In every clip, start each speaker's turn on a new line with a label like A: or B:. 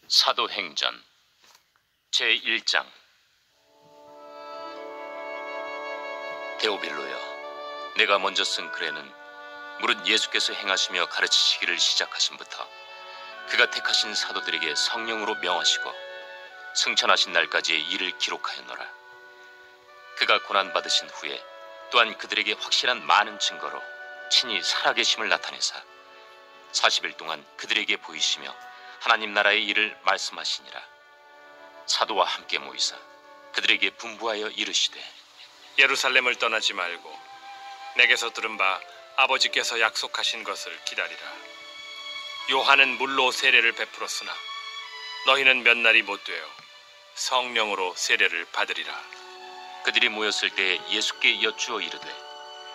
A: 사도행전 제1장. 데오빌로여, 내가 먼저 쓴 글에는 무릇 예수께서 행하시며 가르치시기를 시작하심부터 그가 택하신 사도들에게 성령으로 명하시고 승천하신 날까지의 일을 기록하였노라. 그가 고난받으신 후에 또한 그들에게 확실한 많은 증거로 친히 살아계심을 나타내사 40일 동안 그들에게 보이시며 하나님 나라의 일을 말씀하시니라. 사도와 함께 모이사 그들에게 분부하여 이르시되,
B: 예루살렘을 떠나지 말고 내게서 들은 바 아버지께서 약속하신 것을 기다리라. 요한은 물로 세례를 베풀었으나 너희는 몇 날이 못 되어 성령으로 세례를 받으리라.
A: 그들이 모였을 때 예수께 여쭈어 이르되,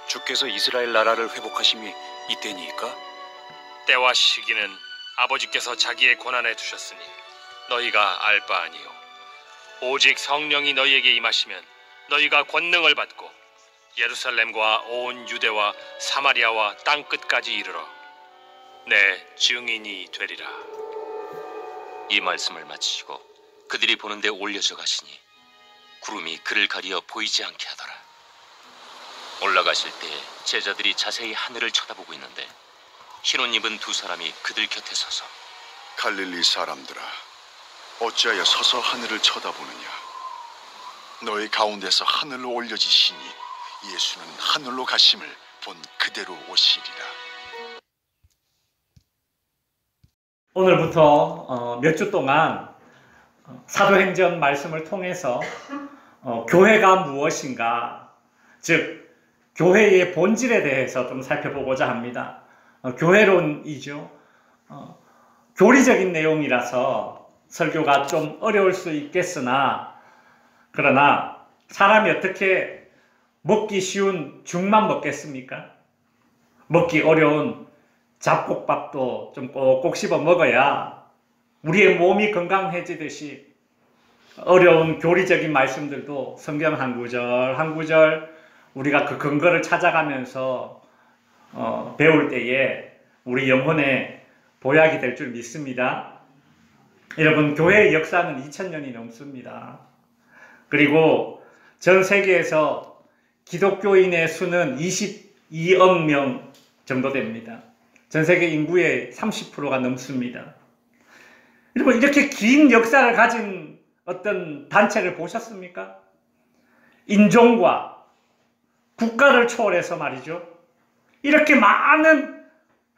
C: 주께서 이스라엘 나라를 회복하심이 이때니이까?
B: 때와 시기는 아버지께서 자기의 권한에 두셨으니 너희가 알 바 아니요, 오직 성령이 너희에게 임하시면 너희가 권능을 받고 예루살렘과 온 유대와 사마리아와 땅 끝까지 이르러 내 증인이 되리라.
A: 이 말씀을 마치시고 그들이 보는데 올려져 가시니 구름이 그를 가리어 보이지 않게 하더라. 올라가실 때 제자들이 자세히 하늘을 쳐다보고 있는데 흰옷 입은 두 사람이 그들 곁에 서서,
D: 갈릴리 사람들아, 어찌하여 서서 하늘을 쳐다보느냐? 너희 가운데서 하늘로 올려지시니 예수는 하늘로 가심을 본 그대로 오시리라.
E: 오늘부터 몇 주 동안 사도행전 말씀을 통해서 교회가 무엇인가, 즉 교회의 본질에 대해서 좀 살펴보고자 합니다. 교회론이죠. 교리적인 내용이라서 설교가 좀 어려울 수 있겠으나, 그러나 사람이 어떻게 먹기 쉬운 죽만 먹겠습니까? 먹기 어려운 잡곡밥도 좀 꼭꼭 씹어 먹어야 우리의 몸이 건강해지듯이 어려운 교리적인 말씀들도 성경 한 구절 한 구절 우리가 그 근거를 찾아가면서 배울 때에 우리 영혼에 보약이 될 줄 믿습니다. 여러분, 교회의 역사는 2000년이 넘습니다. 그리고 전 세계에서 기독교인의 수는 22억 명 정도 됩니다. 전 세계 인구의 30%가 넘습니다. 여러분, 이렇게 긴 역사를 가진 어떤 단체를 보셨습니까? 인종과 국가를 초월해서 말이죠. 이렇게 많은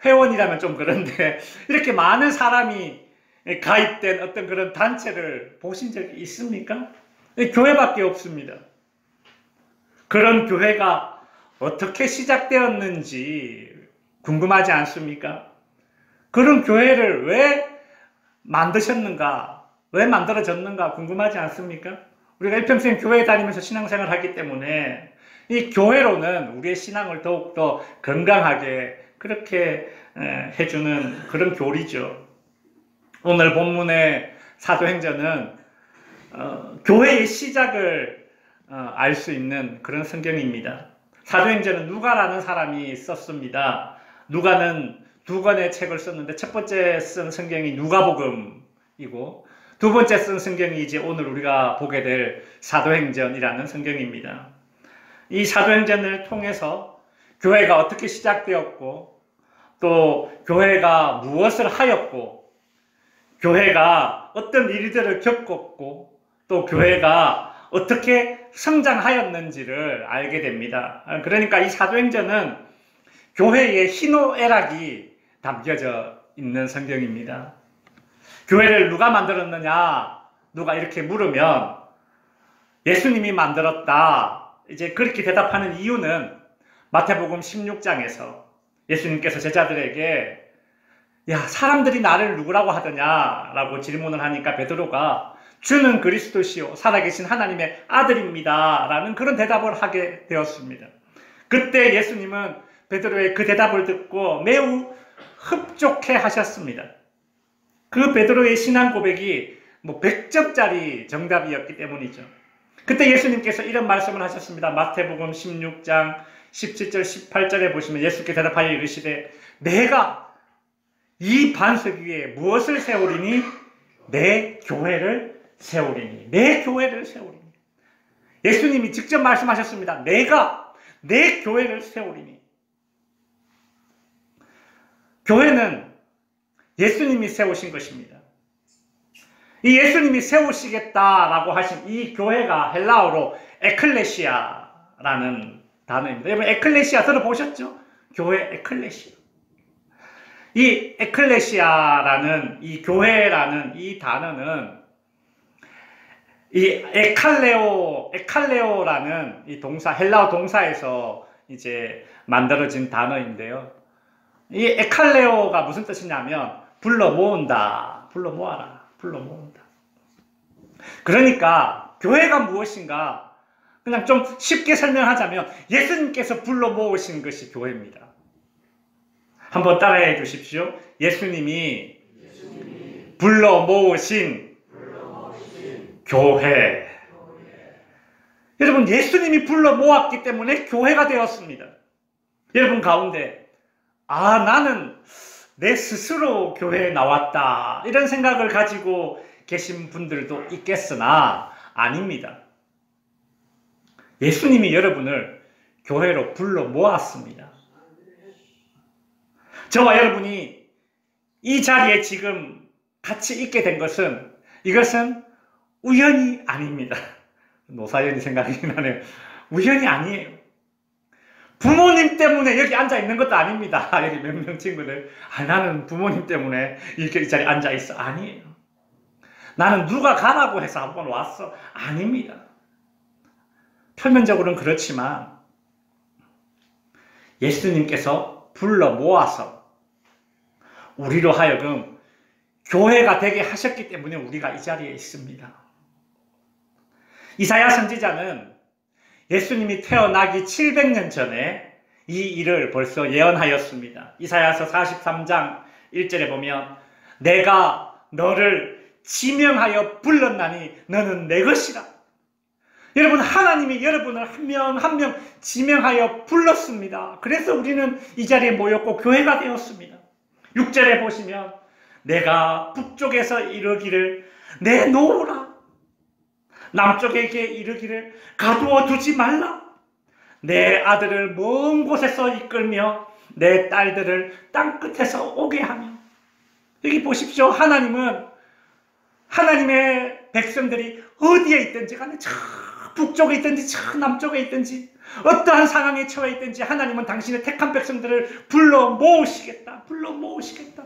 E: 회원이라면 좀 그런데 이렇게 많은 사람이 가입된 어떤 그런 단체를 보신 적이 있습니까? 교회밖에 없습니다. 그런 교회가 어떻게 시작되었는지 궁금하지 않습니까? 그런 교회를 왜 만드셨는가, 왜 만들어졌는가 궁금하지 않습니까? 우리가 일평생 교회 다니면서 신앙생활을 하기 때문에 이 교회로는 우리의 신앙을 더욱더 건강하게 그렇게 해주는 그런 교리죠. 오늘 본문의 사도행전은 교회의 시작을 알 수 있는 그런 성경입니다. 사도행전은 누가라는 사람이 썼습니다. 누가는 두 권의 책을 썼는데 첫 번째 쓴 성경이 누가복음이고 두 번째 쓴 성경이 이제 오늘 우리가 보게 될 사도행전이라는 성경입니다. 이 사도행전을 통해서 교회가 어떻게 시작되었고, 또 교회가 무엇을 하였고, 교회가 어떤 일들을 겪었고, 또 교회가 어떻게 성장하였는지를 알게 됩니다. 그러니까 이 사도행전은 교회의 희노애락이 담겨져 있는 성경입니다. 교회를 누가 만들었느냐, 누가 이렇게 물으면 예수님이 만들었다, 이제 그렇게 대답하는 이유는 마태복음 16장에서 예수님께서 제자들에게, 야, 사람들이 나를 누구라고 하더냐 라고 질문을 하니까 베드로가 주는 그리스도시요 살아계신 하나님의 아들입니다 라는 그런 대답을 하게 되었습니다. 그때 예수님은 베드로의 그 대답을 듣고 매우 흡족해 하셨습니다. 그 베드로의 신앙 고백이 100점짜리 정답이었기 때문이죠. 그때 예수님께서 이런 말씀을 하셨습니다. 마태복음 16장 17절 18절에 보시면 예수께 대답하여 이르시되, 내가 이 반석 위에 무엇을 세우리니 내 교회를 세우리니. 내 교회를 세우리니. 예수님이 직접 말씀하셨습니다. 내가 내 교회를 세우리니. 교회는 예수님이 세우신 것입니다. 이 예수님이 세우시겠다라고 하신 이 교회가 헬라어로 에클레시아라는 단어입니다. 여러분 에클레시아 들어보셨죠? 교회 에클레시아. 이 에클레시아라는 이 교회라는 이 단어는 이 에칼레오라는 이 동사, 헬라어 동사에서 이제 만들어진 단어인데요. 이 에칼레오가 무슨 뜻이냐면 불러 모은다, 불러 모아라, 불러 모은다. 그러니까 교회가 무엇인가 그냥 좀 쉽게 설명하자면 예수님께서 불러 모으신 것이 교회입니다. 한번 따라해 주십시오. 예수님이 불러 모으신 교회. 여러분 예수님이 불러 모았기 때문에 교회가 되었습니다. 여러분 가운데 나는 내 스스로 교회에 나왔다 이런 생각을 가지고 계신 분들도 있겠으나 아닙니다. 예수님이 여러분을 교회로 불러 모았습니다. 저와 여러분이 이 자리에 지금 같이 있게 된 것은 이것은 우연이 아닙니다. 노사연이 생각이 나네요. 우연이 아니에요. 부모님 때문에 여기 앉아 있는 것도 아닙니다. 여기 몇 명 친구들 나는 부모님 때문에 이렇게 이 자리에 앉아 있어. 아니에요. 나는 누가 가라고 해서 한번 왔어. 아닙니다. 표면적으로는 그렇지만 예수님께서 불러 모아서 우리로 하여금 교회가 되게 하셨기 때문에 우리가 이 자리에 있습니다. 이사야 선지자는 예수님이 태어나기 700년 전에 이 일을 벌써 예언하였습니다. 이사야서 43장 1절에 보면 내가 너를 지명하여 불렀나니 너는 내 것이라. 여러분 하나님이 여러분을 한 명 한 명 지명하여 불렀습니다. 그래서 우리는 이 자리에 모였고 교회가 되었습니다. 6절에 보시면 내가 북쪽에서 이르기를 내놓으라. 남쪽에게 이르기를 가두어 두지 말라. 내 아들을 먼 곳에서 이끌며 내 딸들을 땅끝에서 오게 하며. 여기 보십시오. 하나님은 하나님의 백성들이 어디에 있든지 간에 저 북쪽에 있든지 저 남쪽에 있든지 어떠한 상황에 처해 있든지 하나님은 당신의 택한 백성들을 불러 모으시겠다. 불러 모으시겠다.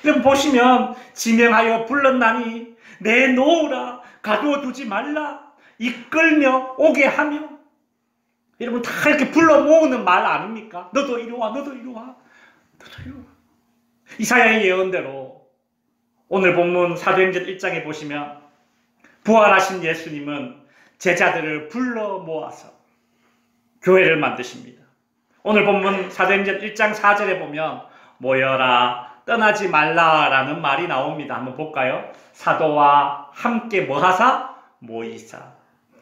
E: 여러분 보시면 지명하여 불렀나니 내놓으라. 가두어 두지 말라. 이끌며 오게 하며. 여러분 다 이렇게 불러 모으는 말 아닙니까? 너도 이리 와. 너도 이리 와. 너도 이리 와. 이사야의 예언대로 오늘 본문 사도행전 1장에 보시면 부활하신 예수님은 제자들을 불러 모아서 교회를 만드십니다. 오늘 본문 사도행전 1장 4절에 보면 모여라 떠나지 말라라는 말이 나옵니다. 한번 볼까요? 사도와 함께 뭐하사? 모이사.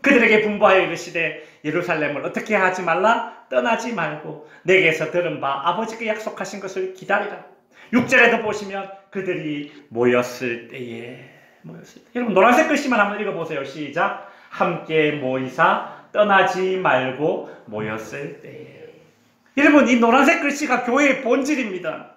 E: 그들에게 분부하여 이르시되 예루살렘을 어떻게 하지 말라? 떠나지 말고 내게서 들은 바 아버지께 약속하신 것을 기다리라. 6절에도 보시면 그들이 모였을 때에. 여러분 노란색 글씨만 한번 읽어보세요. 시작. 함께 모이사 떠나지 말고 모였을 때에. 여러분 이 노란색 글씨가 교회의 본질입니다.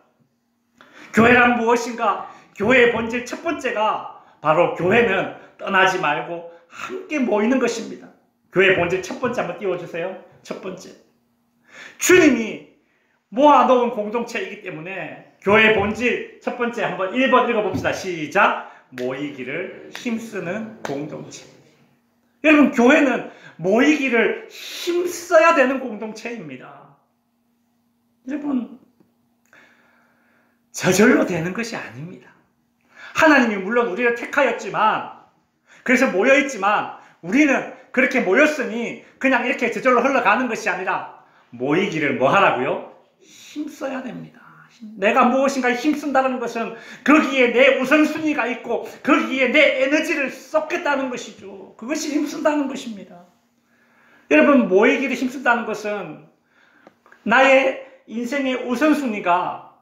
E: 교회란 무엇인가? 교회의 본질 첫 번째가 바로 교회는 떠나지 말고 함께 모이는 것입니다. 교회의 본질 첫 번째 한번 띄워주세요. 첫 번째. 주님이 모아놓은 공동체이기 때문에 교회의 본질 첫 번째 한번 1번 읽어봅시다. 시작. 모이기를 힘쓰는 공동체. 여러분 교회는 모이기를 힘써야 되는 공동체입니다. 여러분 저절로 되는 것이 아닙니다. 하나님이 물론 우리를 택하였지만 그래서 모여있지만 우리는 그렇게 모였으니 그냥 이렇게 저절로 흘러가는 것이 아니라 모이기를 뭐 하라고요? 힘써야 됩니다. 내가 무엇인가에 힘쓴다는 것은 거기에 내 우선순위가 있고 거기에 내 에너지를 쏟겠다는 것이죠. 그것이 힘쓴다는 것입니다. 여러분 모이기를 힘쓴다는 것은 나의 인생의 우선순위가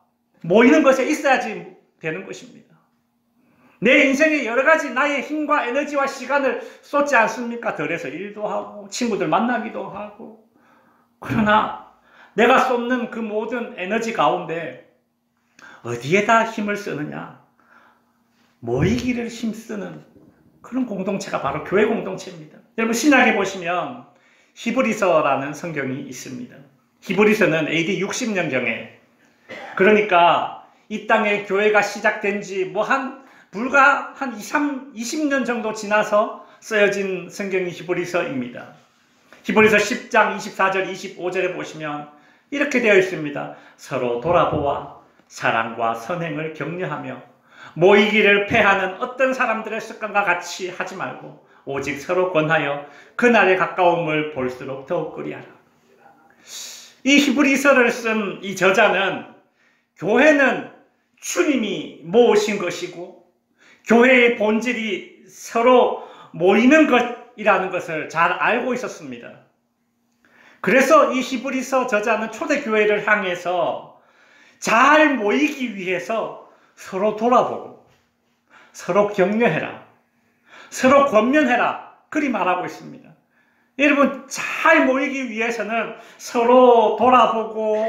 E: 모이는 것에 있어야지 되는 것입니다. 내 인생에 여러 가지 나의 힘과 에너지와 시간을 쏟지 않습니까? 덜해서 일도 하고 친구들 만나기도 하고. 그러나 내가 쏟는 그 모든 에너지 가운데 어디에다 힘을 쓰느냐? 모이기를 힘쓰는 그런 공동체가 바로 교회 공동체입니다. 여러분 신약에 보시면 히브리서라는 성경이 있습니다. 히브리서는 AD 60년경에, 그러니까 이 땅에 교회가 시작된 지 불과 한 20년 정도 지나서 쓰여진 성경이 히브리서입니다. 히브리서 10장 24절 25절에 보시면 이렇게 되어 있습니다. 서로 돌아보아 사랑과 선행을 격려하며 모이기를 패하는 어떤 사람들의 습관과 같이 하지 말고 오직 서로 권하여 그날의 가까움을 볼수록 더욱 그리하라. 이 히브리서를 쓴 이 저자는 교회는 주님이 모으신 것이고 교회의 본질이 서로 모이는 것이라는 것을 잘 알고 있었습니다. 그래서 이 히브리서 저자는 초대교회를 향해서 잘 모이기 위해서 서로 돌아보고 서로 격려해라, 서로 권면해라, 그리 말하고 있습니다. 여러분, 잘 모이기 위해서는 서로 돌아보고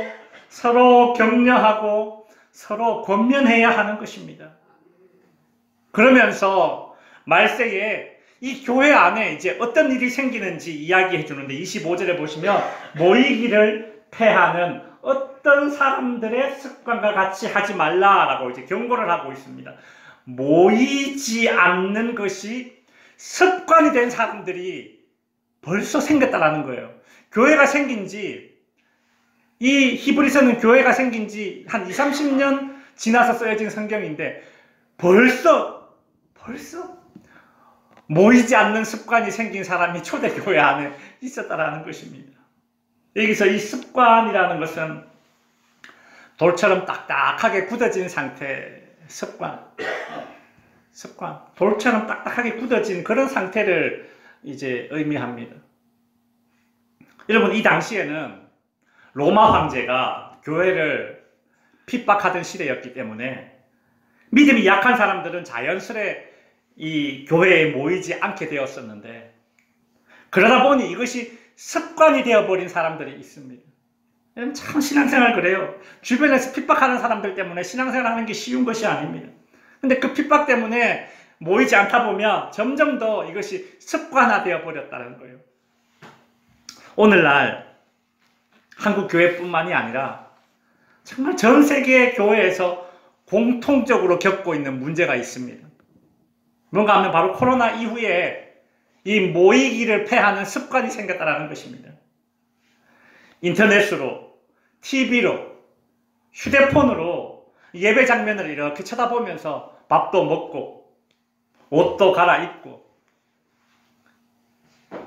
E: 서로 격려하고 서로 권면해야 하는 것입니다. 그러면서 말세에 이 교회 안에 이제 어떤 일이 생기는지 이야기해 주는데 25절에 보시면 모이기를 패하는 어떤 사람들의 습관과 같이 하지 말라라고 이제 경고를 하고 있습니다. 모이지 않는 것이 습관이 된 사람들이 벌써 생겼다라는 거예요. 교회가 생긴 지, 이 히브리서는 교회가 생긴 지 한 20, 30년 지나서 쓰여진 성경인데 벌써 모이지 않는 습관이 생긴 사람이 초대교회 안에 있었다라는 것입니다. 여기서 이 습관이라는 것은 돌처럼 딱딱하게 굳어진 상태, 습관. 돌처럼 딱딱하게 굳어진 그런 상태를 이제 의미합니다. 여러분, 이 당시에는 로마 황제가 교회를 핍박하던 시대였기 때문에 믿음이 약한 사람들은 자연스레 이 교회에 모이지 않게 되었었는데, 그러다 보니 이것이 습관이 되어버린 사람들이 있습니다. 참 신앙생활 그래요. 주변에서 핍박하는 사람들 때문에 신앙생활 하는 게 쉬운 것이 아닙니다. 근데 그 핍박 때문에 모이지 않다 보면 점점 더 이것이 습관화되어 버렸다는 거예요. 오늘날 한국 교회뿐만이 아니라 정말 전 세계 교회에서 공통적으로 겪고 있는 문제가 있습니다. 뭔가 하면 바로 코로나 이후에 이 모이기를 패하는 습관이 생겼다는 것입니다. 인터넷으로, TV로, 휴대폰으로 예배 장면을 이렇게 쳐다보면서 밥도 먹고 옷도 갈아입고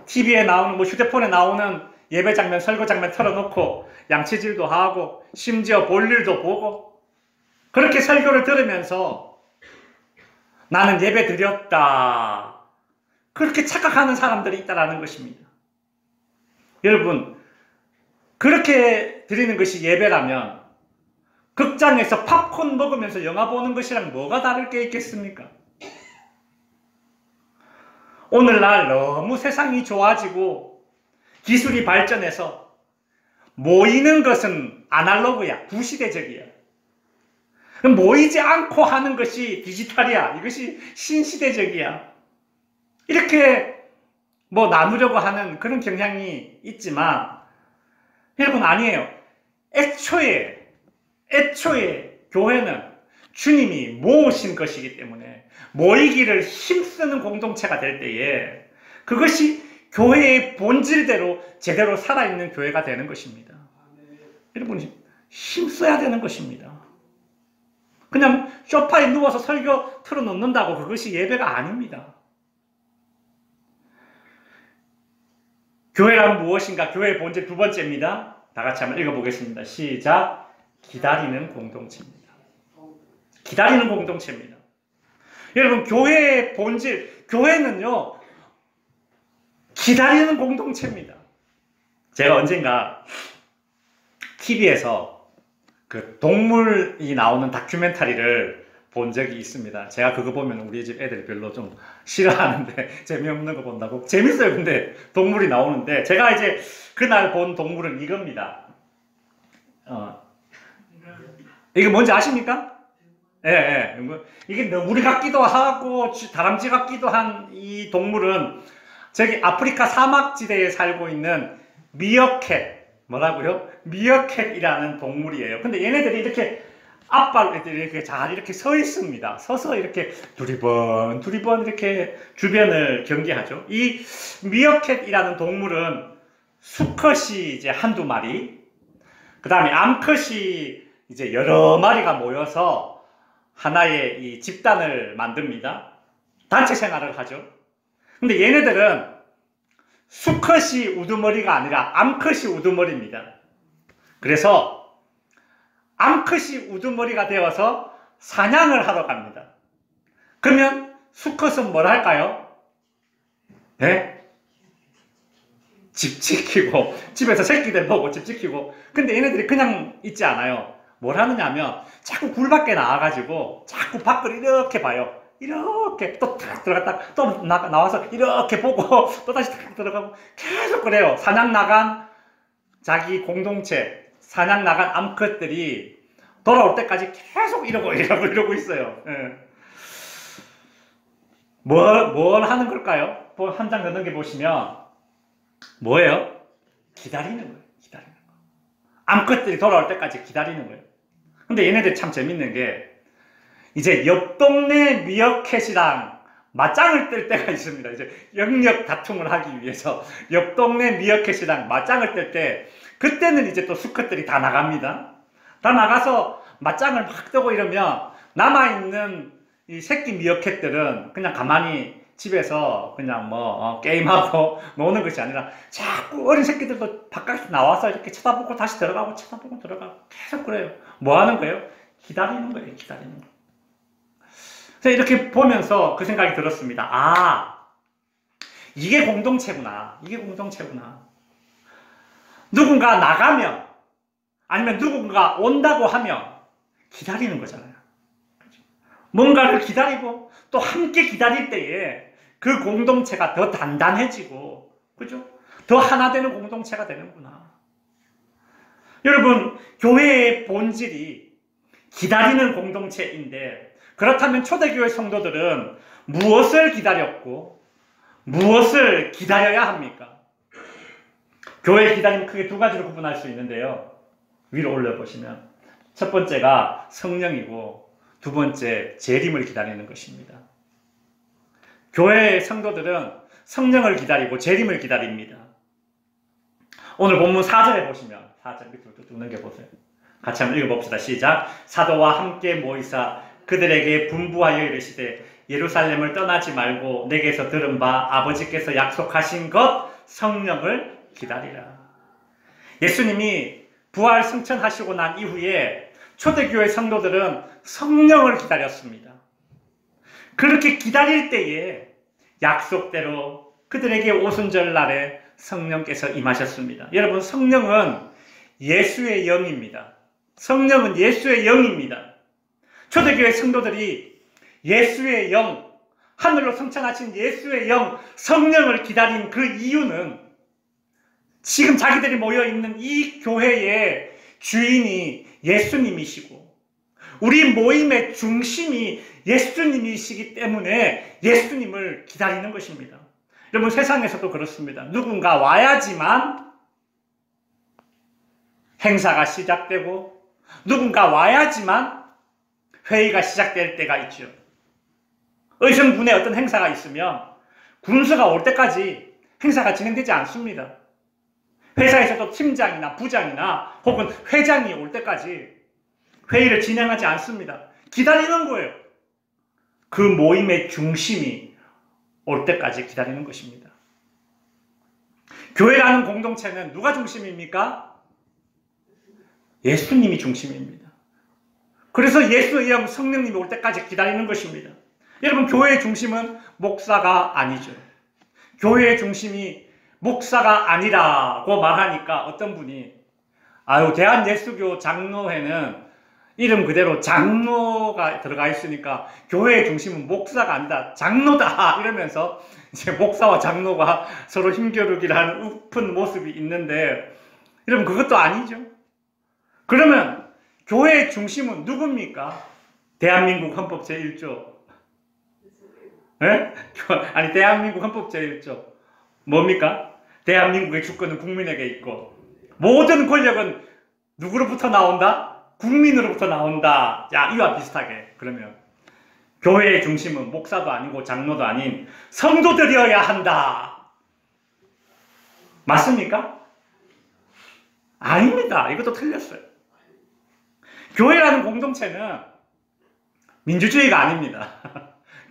E: TV에 나오는 휴대폰에 나오는 예배 장면, 설교 장면 틀어놓고 양치질도 하고 심지어 볼일도 보고 그렇게 설교를 들으면서 나는 예배 드렸다, 그렇게 착각하는 사람들이 있다는 것입니다. 여러분, 그렇게 드리는 것이 예배라면 극장에서 팝콘 먹으면서 영화 보는 것이랑 뭐가 다를 게 있겠습니까? 오늘날 너무 세상이 좋아지고 기술이 발전해서 모이는 것은 아날로그야, 구시대적이야. 모이지 않고 하는 것이 디지털이야, 이것이 신시대적이야. 이렇게 나누려고 하는 그런 경향이 있지만 여러분, 아니에요. 애초에 교회는 주님이 모으신 것이기 때문에 모이기를 힘쓰는 공동체가 될 때에 그것이 교회의 본질대로 제대로 살아있는 교회가 되는 것입니다. 여러분, 힘써야 되는 것입니다. 그냥 소파에 누워서 설교 틀어놓는다고 그것이 예배가 아닙니다. 교회란 무엇인가? 교회의 본질 두 번째입니다. 다 같이 한번 읽어보겠습니다. 시작. 기다리는 공동체입니다. 기다리는 공동체입니다. 여러분, 교회의 본질, 교회는요, 기다리는 공동체입니다. 제가 언젠가 TV에서 그 동물이 나오는 다큐멘터리를 본 적이 있습니다. 제가 그거 보면 우리 집 애들 별로 좀 싫어하는데 재미없는 거 본다고. 재밌어요. 근데 동물이 나오는데 제가 이제 그날 본 동물은 이겁니다. 이게 뭔지 아십니까? 예. 이게 너구리 같기도 하고 다람쥐 같기도 한 이 동물은 저기 아프리카 사막지대에 살고 있는 미어캣, 뭐라고요? 미어캣이라는 동물이에요. 근데 얘네들이 이렇게 앞발 이렇게 잘 이렇게 서 있습니다. 서서 이렇게 두리번 이렇게 주변을 경계하죠. 이 미어캣이라는 동물은 수컷이 이제 한두 마리, 그 다음에 암컷이 이제 여러 마리가 모여서 하나의 이 집단을 만듭니다. 단체 생활을 하죠. 근데 얘네들은 수컷이 우두머리가 아니라 암컷이 우두머리입니다. 그래서 암컷이 우두머리가 되어서 사냥을 하러 갑니다. 그러면 수컷은 뭘 할까요? 네? 집 지키고, 집에서 새끼들 보고 집 지키고. 근데 얘네들이 그냥 있지 않아요. 뭘 하느냐면 자꾸 굴 밖에 나와가지고 자꾸 밖을 이렇게 봐요. 이렇게 또 탁 들어갔다 또 나와서 이렇게 보고 또 다시 탁 들어가고 계속 그래요. 사냥 나간 자기 공동체, 사냥 나간 암컷들이 돌아올 때까지 계속 이러고 있어요. 예. 뭘 하는 걸까요? 한 장 더 넘겨보시면 뭐예요? 기다리는 거예요. 기다리는 거. 암컷들이 돌아올 때까지 기다리는 거예요. 근데 얘네들 참 재밌는 게 이제 옆 동네 미어캣이랑 맞짱을 뜰 때가 있습니다. 이제 영역 다툼을 하기 위해서 옆 동네 미어캣이랑 맞짱을 뜰 때 그때는 이제 또 수컷들이 다 나갑니다. 다 나가서 맞짱을 막 뜨고 이러면 남아있는 이 새끼 미어캣들은 그냥 가만히 집에서 그냥 게임하고 노는 것이 아니라 자꾸 어린 새끼들도 바깥에 나와서 이렇게 쳐다보고 다시 들어가고 쳐다보고 들어가고 계속 그래요. 뭐 하는 거예요? 기다리는 거예요. 기다리는 거. 그래서 이렇게 보면서 그 생각이 들었습니다. 아, 이게 공동체구나. 이게 공동체구나. 누군가 나가면 아니면 누군가 온다고 하면 기다리는 거잖아요. 뭔가를 기다리고 또 함께 기다릴 때에 그 공동체가 더 단단해지고, 그죠? 더 하나 되는 공동체가 되는구나. 여러분, 교회의 본질이 기다리는 공동체인데, 그렇다면 초대교회 성도들은 무엇을 기다렸고, 무엇을 기다려야 합니까? 교회 기다림 크게 두 가지로 구분할 수 있는데요. 위로 올려보시면, 첫 번째가 성령이고, 두 번째, 재림을 기다리는 것입니다. 교회의 성도들은 성령을 기다리고 재림을 기다립니다. 오늘 본문 4절에 보시면 4절 밑으로 쭉 넘겨보세요. 같이 한번 읽어봅시다. 시작. 사도와 함께 모이사 그들에게 분부하여 이르시되 예루살렘을 떠나지 말고 내게서 들은 바 아버지께서 약속하신 것 성령을 기다리라. 예수님이 부활 승천하시고 난 이후에 초대교회 성도들은 성령을 기다렸습니다. 그렇게 기다릴 때에 약속대로 그들에게 오순절날에 성령께서 임하셨습니다. 여러분, 성령은 예수의 영입니다. 성령은 예수의 영입니다. 초대교회 성도들이 예수의 영, 하늘로 승천하신 예수의 영, 성령을 기다린 그 이유는 지금 자기들이 모여있는 이 교회의 주인이 예수님이시고 우리 모임의 중심이 예수님이시기 때문에 예수님을 기다리는 것입니다. 여러분, 세상에서도 그렇습니다. 누군가 와야지만 행사가 시작되고 누군가 와야지만 회의가 시작될 때가 있죠. 의성군에 어떤 행사가 있으면 군수가 올 때까지 행사가 진행되지 않습니다. 회사에서도 팀장이나 부장이나 혹은 회장이 올 때까지 회의를 진행하지 않습니다. 기다리는 거예요. 그 모임의 중심이 올 때까지 기다리는 것입니다. 교회라는 공동체는 누가 중심입니까? 예수님이 중심입니다. 그래서 예수의 영 성령님이 올 때까지 기다리는 것입니다. 여러분, 교회의 중심은 목사가 아니죠. 교회의 중심이 목사가 아니라고 말하니까 어떤 분이 대한예수교 장로회는 이름 그대로 장로가 들어가 있으니까 교회의 중심은 목사가 아니다, 장로다 이러면서 이제 목사와 장로가 서로 힘겨루기를 하는 우픈 모습이 있는데, 여러분 그것도 아니죠. 그러면 교회의 중심은 누굽니까? 대한민국 헌법 제1조. 예? 아니, 대한민국 헌법 제1조. 뭡니까? 대한민국의 주권은 국민에게 있고 모든 권력은 누구로부터 나온다? 국민으로부터 나온다. 야, 이와 비슷하게 그러면 교회의 중심은 목사도 아니고 장로도 아닌 성도들이어야 한다. 맞습니까? 아닙니다. 이것도 틀렸어요. 교회라는 공동체는 민주주의가 아닙니다.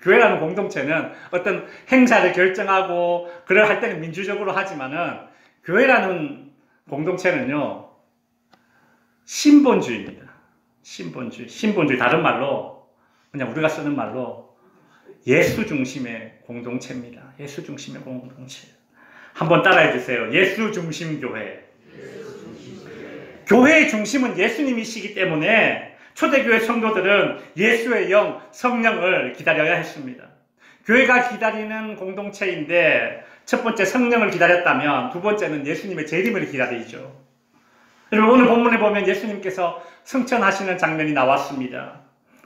E: 교회라는 공동체는 어떤 행사를 결정하고 그걸 할 때는 민주적으로 하지만은, 교회라는 공동체는요 신본주의입니다. 신본주의 다른 말로 그냥 우리가 쓰는 말로 예수 중심의 공동체입니다. 예수 중심의 공동체. 한번 따라해 주세요. 예수 중심 교회. 교회의 중심은 예수님이시기 때문에 초대교회 성도들은 예수의 영, 성령을 기다려야 했습니다. 교회가 기다리는 공동체인데, 첫 번째 성령을 기다렸다면 두 번째는 예수님의 재림을 기다리죠. 여러분, 오늘 본문에 보면 예수님께서 승천하시는 장면이 나왔습니다.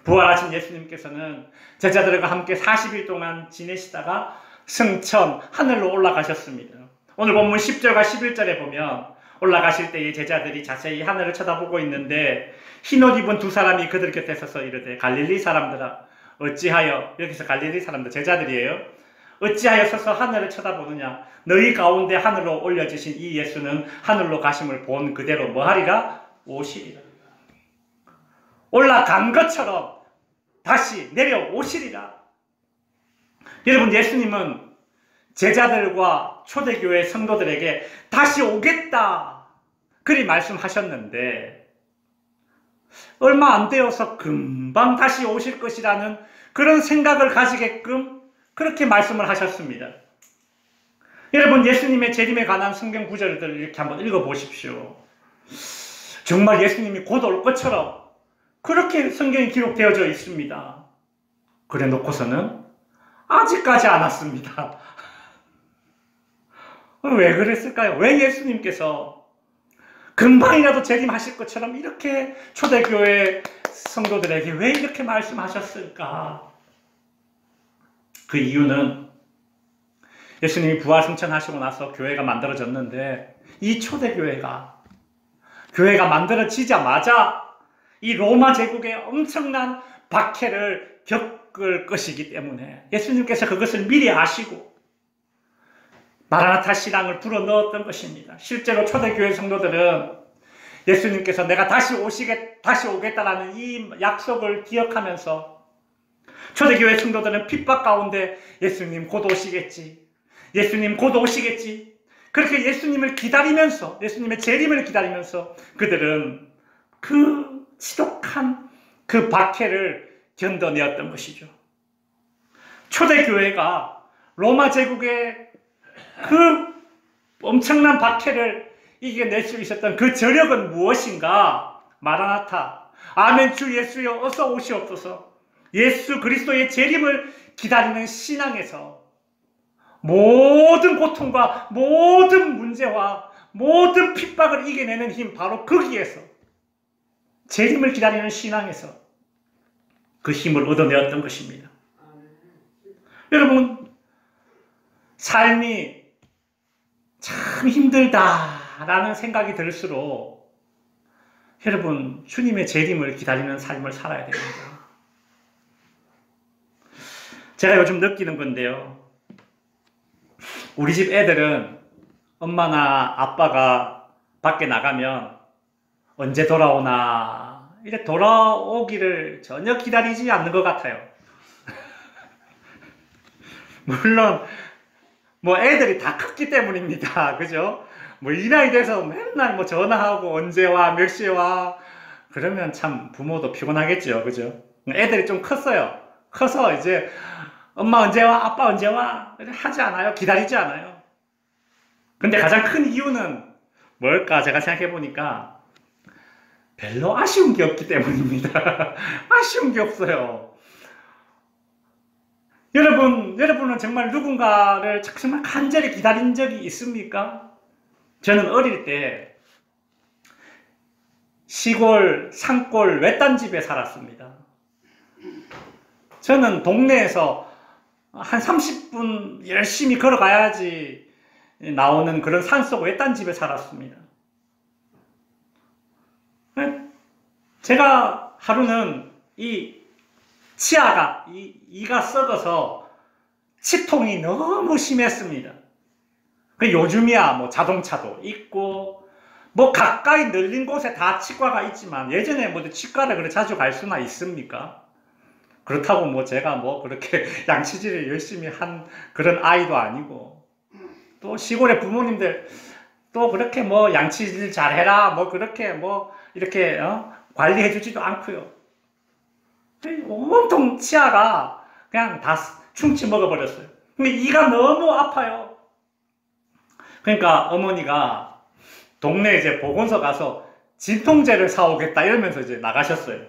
E: 부활하신 예수님께서는 제자들과 함께 40일 동안 지내시다가 승천, 하늘로 올라가셨습니다. 오늘 본문 10절과 11절에 보면 올라가실 때에 제자들이 자세히 하늘을 쳐다보고 있는데, 흰옷 입은 두 사람이 그들 곁에 서서 이르되, 갈릴리 사람들아 어찌하여, 여기서 갈릴리 사람들 제자들이에요, 어찌하여 서서 하늘을 쳐다보느냐? 너희 가운데 하늘로 올려지신 이 예수는 하늘로 가심을 본 그대로 뭐하리라? 오시리라. 올라간 것처럼 다시 내려오시리라. 여러분, 예수님은 제자들과 초대교회 성도들에게 다시 오겠다 그리 말씀하셨는데, 얼마 안 되어서 금방 다시 오실 것이라는 그런 생각을 가지게끔 그렇게 말씀을 하셨습니다. 여러분, 예수님의 재림에 관한 성경 구절들을 이렇게 한번 읽어보십시오. 정말 예수님이 곧 올 것처럼 그렇게 성경이 기록되어져 있습니다. 그래 놓고서는 아직까지 안 왔습니다. 왜 그랬을까요? 왜 예수님께서 금방이라도 재림하실 것처럼 이렇게 초대교회 성도들에게 왜 이렇게 말씀하셨을까? 그 이유는 예수님이 부활 승천하시고 나서 교회가 만들어졌는데, 이 초대교회가 교회가 만들어지자마자 이 로마 제국의 엄청난 박해를 겪을 것이기 때문에 예수님께서 그것을 미리 아시고 마라나타 신앙을 불어넣었던 것입니다. 실제로 초대교회 성도들은 예수님께서 내가 다시 오겠다라는 이 약속을 기억하면서, 초대교회 성도들은 핍박 가운데 예수님 곧 오시겠지, 예수님 곧 오시겠지, 그렇게 예수님을 기다리면서, 예수님의 재림을 기다리면서 그들은 그 지독한 그 박해를 견뎌내었던 것이죠. 초대교회가 로마 제국의 그 엄청난 박해를 이겨낼 수 있었던 그 저력은 무엇인가? 마라나타, 아멘 주 예수여 어서 오시옵소서, 예수 그리스도의 재림을 기다리는 신앙에서 모든 고통과 모든 문제와 모든 핍박을 이겨내는 힘, 바로 거기에서, 재림을 기다리는 신앙에서 그 힘을 얻어내었던 것입니다. 여러분, 삶이 참 힘들다라는 생각이 들수록 여러분, 주님의 재림을 기다리는 삶을 살아야 됩니다. 제가 요즘 느끼는 건데요, 우리 집 애들은 엄마나 아빠가 밖에 나가면 언제 돌아오나 이래 돌아오기를 전혀 기다리지 않는 것 같아요. 물론 뭐 애들이 다 컸기 때문입니다. 그죠? 뭐 이 나이 돼서 맨날 뭐 전화하고 언제 와, 몇 시에 와, 그러면 참 부모도 피곤하겠죠. 그죠? 애들이 좀 컸어요. 커서 이제 엄마 언제 와, 아빠 언제 와 하지 않아요. 기다리지 않아요. 근데 가장 큰 이유는 뭘까? 제가 생각해 보니까 별로 아쉬운 게 없기 때문입니다. 아쉬운 게 없어요. 여러분은 정말 누군가를 정말 간절히 기다린 적이 있습니까? 저는 어릴 때 시골, 산골, 외딴 집에 살았습니다. 저는 동네에서 한 30분 열심히 걸어가야지 나오는 그런 산속 외딴 집에 살았습니다. 제가 하루는 이 치아가, 이가 썩어서 치통이 너무 심했습니다. 요즘이야 뭐 자동차도 있고 뭐 가까이 널린 곳에 다 치과가 있지만 예전에 뭐 치과를 그렇게 자주 갈 수나 있습니까? 그렇다고 뭐 제가 뭐 그렇게 양치질을 열심히 한 그런 아이도 아니고, 또 시골의 부모님들 또 그렇게 뭐 양치질 잘해라 뭐 그렇게 뭐 이렇게 관리해 주지도 않고요. 온통 치아가 그냥 다 충치 먹어버렸어요. 근데 이가 너무 아파요. 그러니까 어머니가 동네 이제 보건소 가서 진통제를 사오겠다 이러면서 이제 나가셨어요.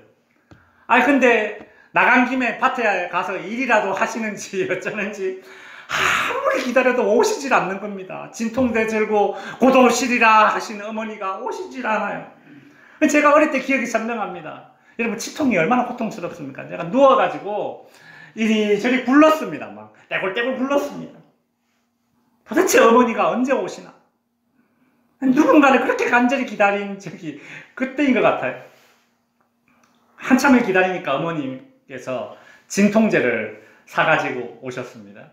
E: 아니 근데 나간 김에 밭에 가서 일이라도 하시는지 어쩌는지 아무리 기다려도 오시질 않는 겁니다. 진통제 들고 곧 오시리라 하시는 어머니가 오시질 않아요. 제가 어릴 때 기억이 선명합니다. 여러분 치통이 얼마나 고통스럽습니까? 제가 누워가지고 이리저리 굴렀습니다. 막 떼굴떼굴 굴렀습니다. 도대체 어머니가 언제 오시나? 누군가를 그렇게 간절히 기다린 적이 그때인 것 같아요. 한참을 기다리니까 어머님께서 진통제를 사가지고 오셨습니다.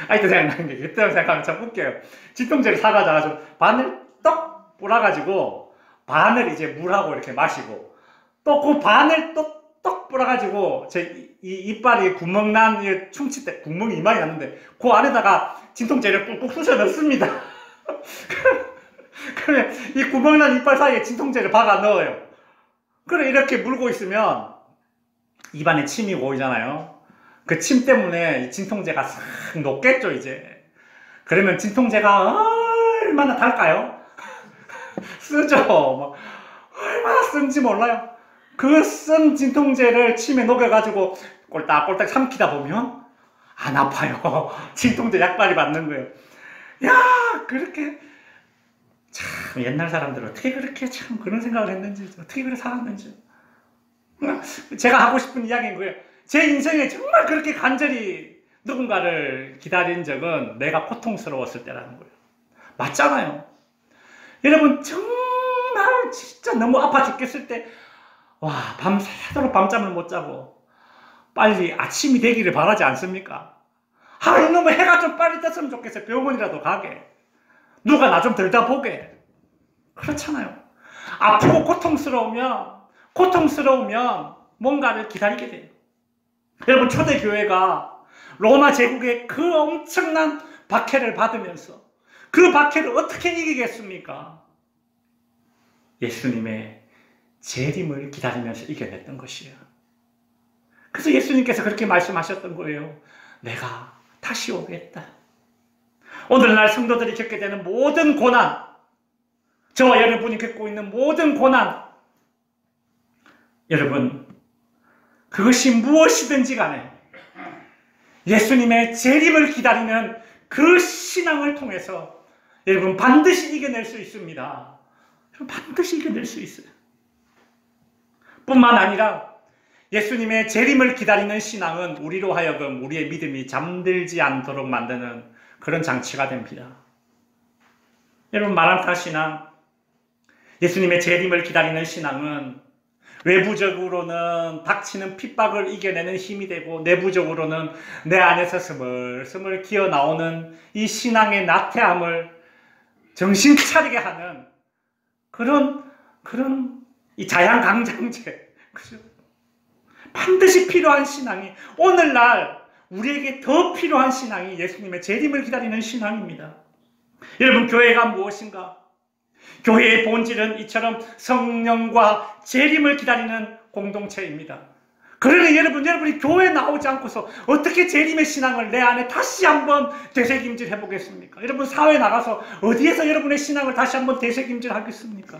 E: 아직도 생각나는 게, 그때 생각하면 참 웃겨요. 진통제를 사가지고 반을 떡 뿌려가지고 반을 이제 물하고 이렇게 마시고 또 그 반을 또 떡 뿌려가지고 제 이빨이 구멍 난 충치 때 구멍이 이만이 났는데 그 안에다가 진통제를 꾹꾹 쑤셔 넣습니다. 그러면 이 구멍 난 이빨 사이에 진통제를 박아 넣어요. 그래 이렇게 물고 있으면 입안에 침이 고이잖아요. 그 침 때문에 이 진통제가 싹 녹겠죠 이제. 그러면 진통제가 얼마나 달까요? 쓰죠. 막 얼마나 쓴지 몰라요. 그 쓴 진통제를 침에 녹여가지고 꼴딱꼴딱 삼키다 보면 안 아파요. 진통제 약발이 맞는 거예요. 야, 그렇게 참 옛날 사람들 어떻게 그렇게 참 그런 생각을 했는지, 어떻게 그렇게 살았는지. 제가 하고 싶은 이야기인 거예요. 제 인생에 정말 그렇게 간절히 누군가를 기다린 적은 내가 고통스러웠을 때라는 거예요. 맞잖아요. 여러분 정말 진짜 너무 아파 죽겠을 때 와, 밤새도록 밤잠을 못 자고 빨리 아침이 되기를 바라지 않습니까? 아, 이놈의 해가 좀 빨리 떴으면 좋겠어요. 병원이라도 가게. 누가 나 좀 들다보게. 그렇잖아요. 아프고 고통스러우면 뭔가를 기다리게 돼요. 여러분 초대교회가 로마 제국의 그 엄청난 박해를 받으면서 그 박해를 어떻게 이기겠습니까? 예수님의 재림을 기다리면서 이겨냈던 것이에요. 그래서 예수님께서 그렇게 말씀하셨던 거예요. 내가 다시 오겠다. 오늘날 성도들이 겪게 되는 모든 고난, 저와 여러분이 겪고 있는 모든 고난, 여러분 그것이 무엇이든지 간에 예수님의 재림을 기다리는 그 신앙을 통해서 여러분 반드시 이겨낼 수 있습니다. 반드시 이겨낼 수 있어요. 뿐만 아니라 예수님의 재림을 기다리는 신앙은 우리로 하여금 우리의 믿음이 잠들지 않도록 만드는 그런 장치가 됩니다. 여러분 마란타 신앙, 예수님의 재림을 기다리는 신앙은 외부적으로는 닥치는 핍박을 이겨내는 힘이 되고 내부적으로는 내 안에서 스물스물 기어나오는 이 신앙의 나태함을 정신 차리게 하는 그런 이 자양강장제, 그죠? 반드시 필요한 신앙이, 오늘날 우리에게 더 필요한 신앙이 예수님의 재림을 기다리는 신앙입니다. 여러분 교회가 무엇인가? 교회의 본질은 이처럼 성령과 재림을 기다리는 공동체입니다. 그러니 여러분이 교회에 나오지 않고서 어떻게 재림의 신앙을 내 안에 다시 한번 되새김질 해보겠습니까? 여러분 사회에 나가서 어디에서 여러분의 신앙을 다시 한번 되새김질 하겠습니까?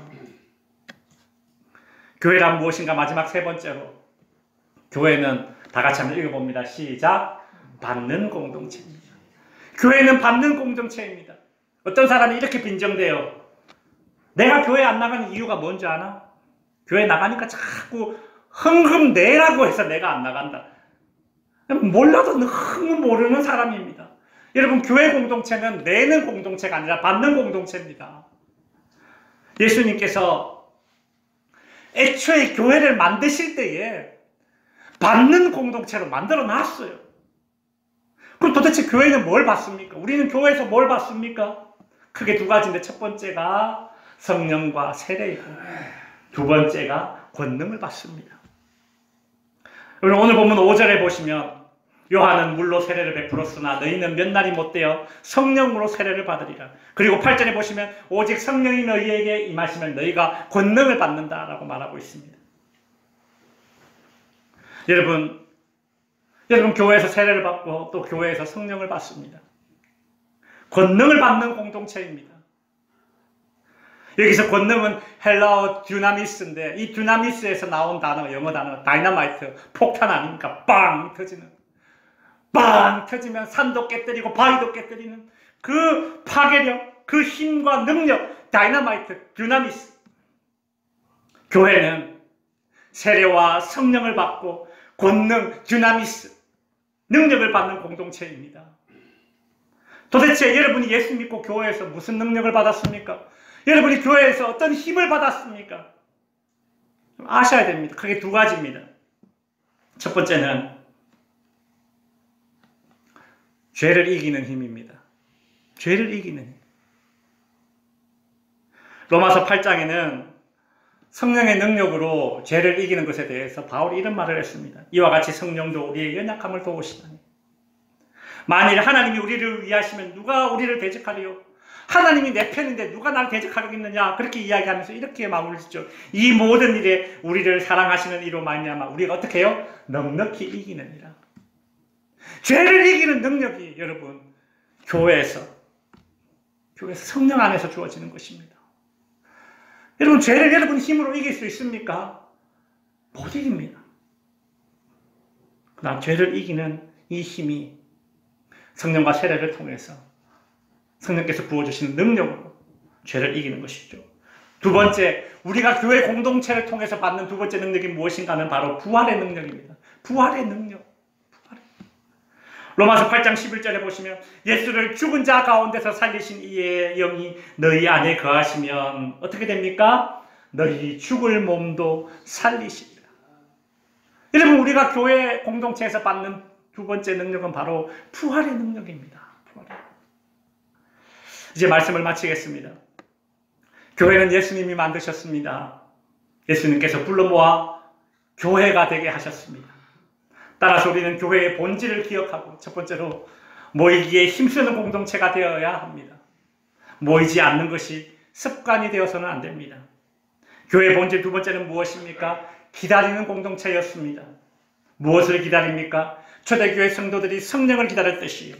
E: 교회란 무엇인가 마지막 세 번째로 교회는 다 같이 한번 읽어봅니다. 시작. 받는 공동체입니다. 교회는 받는 공동체입니다. 어떤 사람이 이렇게 빈정돼요. 내가 교회 안 나가는 이유가 뭔지 아나? 교회 나가니까 자꾸 흥금 내라고 해서 내가 안 나간다. 몰라도 너무 모르는 사람입니다. 여러분, 교회 공동체는 내는 공동체가 아니라 받는 공동체입니다. 예수님께서 애초에 교회를 만드실 때에 받는 공동체로 만들어 놨어요. 그럼 도대체 교회는 뭘 받습니까? 우리는 교회에서 뭘 받습니까? 크게 두 가지인데, 첫 번째가 성령과 세례이고 두 번째가 권능을 받습니다. 오늘 본문 5절에 보시면 요한은 물로 세례를 베풀었으나 너희는 몇 날이 못되어 성령으로 세례를 받으리라. 그리고 8절에 보시면 오직 성령이 너희에게 임하시면 너희가 권능을 받는다라고 말하고 있습니다. 여러분 교회에서 세례를 받고 또 교회에서 성령을 받습니다. 권능을 받는 공동체입니다. 여기서 권능은 헬라어 듀나미스인데, 이 듀나미스에서 나온 단어, 영어 단어 다이너마이트, 폭탄 아닙니까? 빵 터지는, 빵 터지면 산도 깨뜨리고 바위도 깨뜨리는 그 파괴력, 그 힘과 능력, 다이너마이트, 듀나미스. 교회는 세례와 성령을 받고 권능, 듀나미스, 능력을 받는 공동체입니다. 도대체 여러분이 예수 믿고 교회에서 무슨 능력을 받았습니까? 여러분이 교회에서 어떤 힘을 받았습니까? 아셔야 됩니다. 크게 두 가지입니다. 첫 번째는 죄를 이기는 힘입니다. 죄를 이기는 힘. 로마서 8장에는 성령의 능력으로 죄를 이기는 것에 대해서 바울이 이런 말을 했습니다. 이와 같이 성령도 우리의 연약함을 도우시다니. 만일 하나님이 우리를 위하시면 누가 우리를 대적하리요? 하나님이 내 편인데 누가 나를 대적하겠느냐? 그렇게 이야기하면서 이렇게 마무리를 짓죠. 이 모든 일에 우리를 사랑하시는 이로 말미암아 우리가 어떻게 해요? 넉넉히 이기느니라. 죄를 이기는 능력이 여러분 교회에서 성령 안에서 주어지는 것입니다. 여러분, 죄를 여러분 힘으로 이길 수 있습니까? 못 이깁니다. 그다음 죄를 이기는 이 힘이 성령과 세례를 통해서 성령께서 부어주시는 능력으로 죄를 이기는 것이죠. 두 번째, 우리가 교회 공동체를 통해서 받는 두 번째 능력이 무엇인가 하면 바로 부활의 능력입니다. 부활의 능력. 로마서 8장 11절에 보시면 예수를 죽은 자 가운데서 살리신 이의 영이 너희 안에 거하시면 어떻게 됩니까? 너희 죽을 몸도 살리시리라. 여러분, 우리가 교회 공동체에서 받는 두 번째 능력은 바로 부활의 능력입니다. 이제 말씀을 마치겠습니다. 교회는 예수님이 만드셨습니다. 예수님께서 불러 모아 교회가 되게 하셨습니다. 따라서 우리는 교회의 본질을 기억하고 첫 번째로 모이기에 힘쓰는 공동체가 되어야 합니다. 모이지 않는 것이 습관이 되어서는 안 됩니다. 교회의 본질 두 번째는 무엇입니까? 기다리는 공동체였습니다. 무엇을 기다립니까? 초대교회 성도들이 성령을 기다렸듯이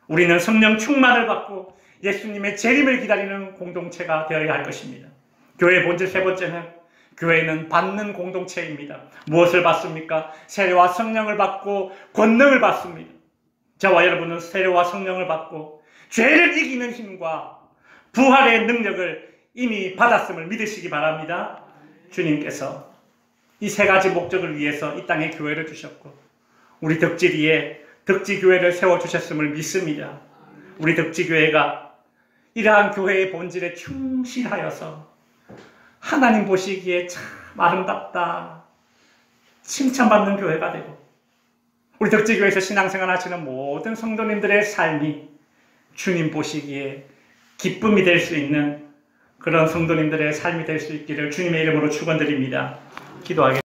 E: 우리는 성령 충만을 받고 예수님의 재림을 기다리는 공동체가 되어야 할 것입니다. 교회의 본질 세 번째는 교회는 받는 공동체입니다. 무엇을 받습니까? 세례와 성령을 받고 권능을 받습니다. 저와 여러분은 세례와 성령을 받고 죄를 이기는 힘과 부활의 능력을 이미 받았음을 믿으시기 바랍니다. 주님께서 이 세 가지 목적을 위해서 이 땅에 교회를 주셨고 우리 덕지리에 덕지교회를 세워주셨음을 믿습니다. 우리 덕지교회가 이러한 교회의 본질에 충실하여서 하나님 보시기에 참 아름답다 칭찬받는 교회가 되고 우리 덕지교회에서 신앙생활 하시는 모든 성도님들의 삶이 주님 보시기에 기쁨이 될 수 있는 그런 성도님들의 삶이 될 수 있기를 주님의 이름으로 축원드립니다. 기도하겠습니다.